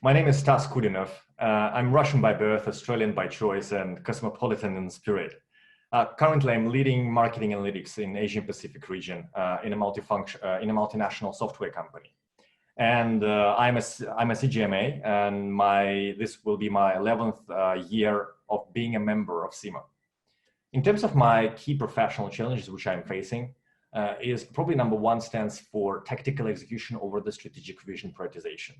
My name is Stas Kudinov. I'm Russian by birth, Australian by choice, and cosmopolitan in spirit. Currently, I'm leading marketing analytics in Asian Pacific region in a multinational software company. And I'm a CGMA, and this will be my 11th year of being a member of CIMA. In terms of my key professional challenges which I'm facing, is probably number one stands for tactical execution over the strategic vision prioritization.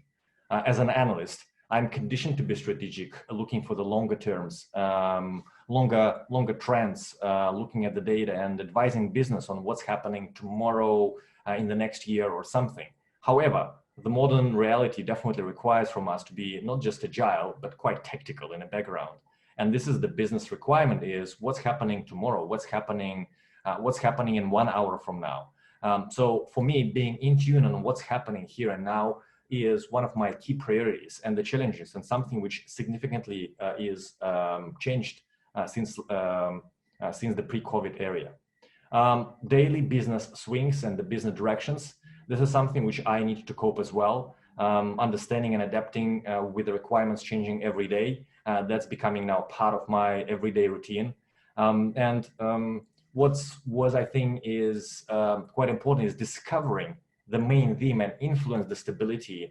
As an analyst, I'm conditioned to be strategic, looking for the longer terms, longer trends, looking at the data and advising business on what's happening tomorrow, in the next year or something. However, the modern reality definitely requires from us to be not just agile, but quite tactical in the background. And this is the business requirement: is what's happening tomorrow, what's happening in 1 hour from now. So for me, being in tune on what's happening here and now is one of my key priorities and the challenges, and something which significantly is changed since the pre-COVID era. Daily business swings and the business directions. This is something which I need to cope as well. Understanding and adapting with the requirements changing every day. That's becoming now part of my everyday routine. What I think is quite important is discovering the main theme and influence the stability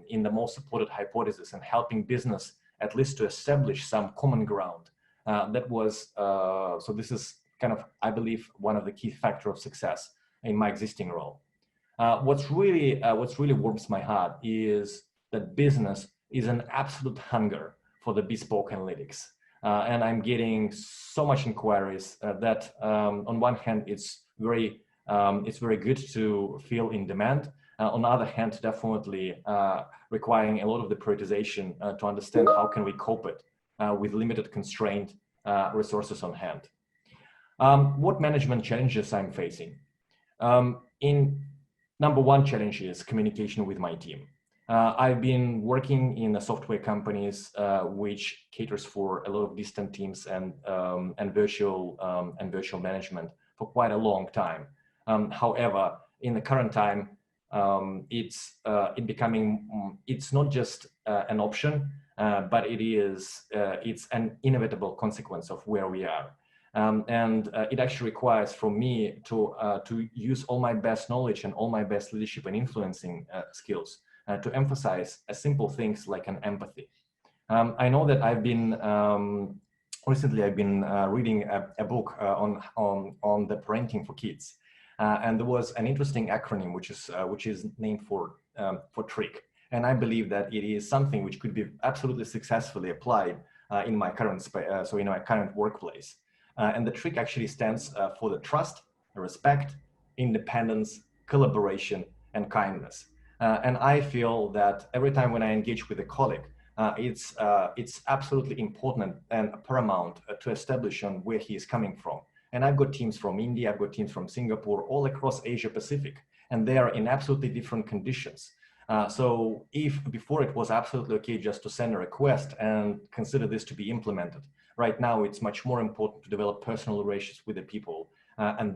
in the most supported hypothesis, and helping business at least to establish some common ground. So this is kind of, I believe, one of the key factors of success in my existing role. What's really warms my heart is that business is an absolute hunger for the bespoke analytics. And I'm getting so much inquiries that on one hand, it's very good to feel in demand. On the other hand, definitely requiring a lot of the prioritization to understand how can we cope it with limited constrained resources on hand. What management challenges I'm facing? Number one challenge is communication with my team. I've been working in the software companies which caters for a lot of distant teams and virtual management for quite a long time. However, in the current time, it's not just an option, but it's an inevitable consequence of where we are. It actually requires from me to use all my best knowledge and all my best leadership and influencing skills to emphasize simple things like an empathy. I know that recently I've been reading a book on the parenting for kids, and there was an interesting acronym which is named for TRICK, and I believe that it is something which could be absolutely successfully applied in my current workplace. And the TRICK actually stands for the trust, respect, independence, collaboration, and kindness. And I feel that every time when I engage with a colleague, it's absolutely important and paramount to establish on where he is coming from. And I've got teams from India, I've got teams from Singapore, all across Asia Pacific, and they are in absolutely different conditions. So if before it was absolutely okay just to send a request and consider this to be implemented, right now it's much more important to develop personal relations with the people, and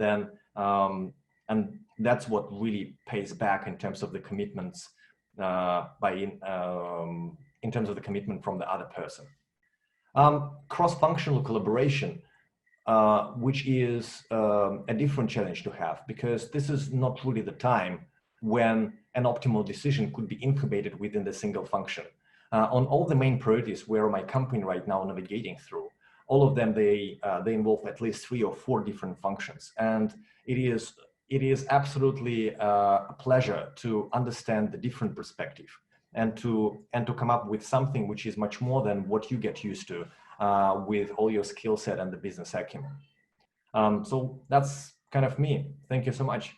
that's what really pays back in terms of the commitments in terms of the commitment from the other person. Cross-functional collaboration, which is a different challenge to have, because this is not really the time when an optimal decision could be incubated within the single function. On all the main priorities where my company right now navigating through, all of them, they involve at least 3 or 4 different functions. And it is absolutely a pleasure to understand the different perspective and to come up with something which is much more than what you get used to with all your skill set and the business acumen. So that's kind of me. Thank you so much.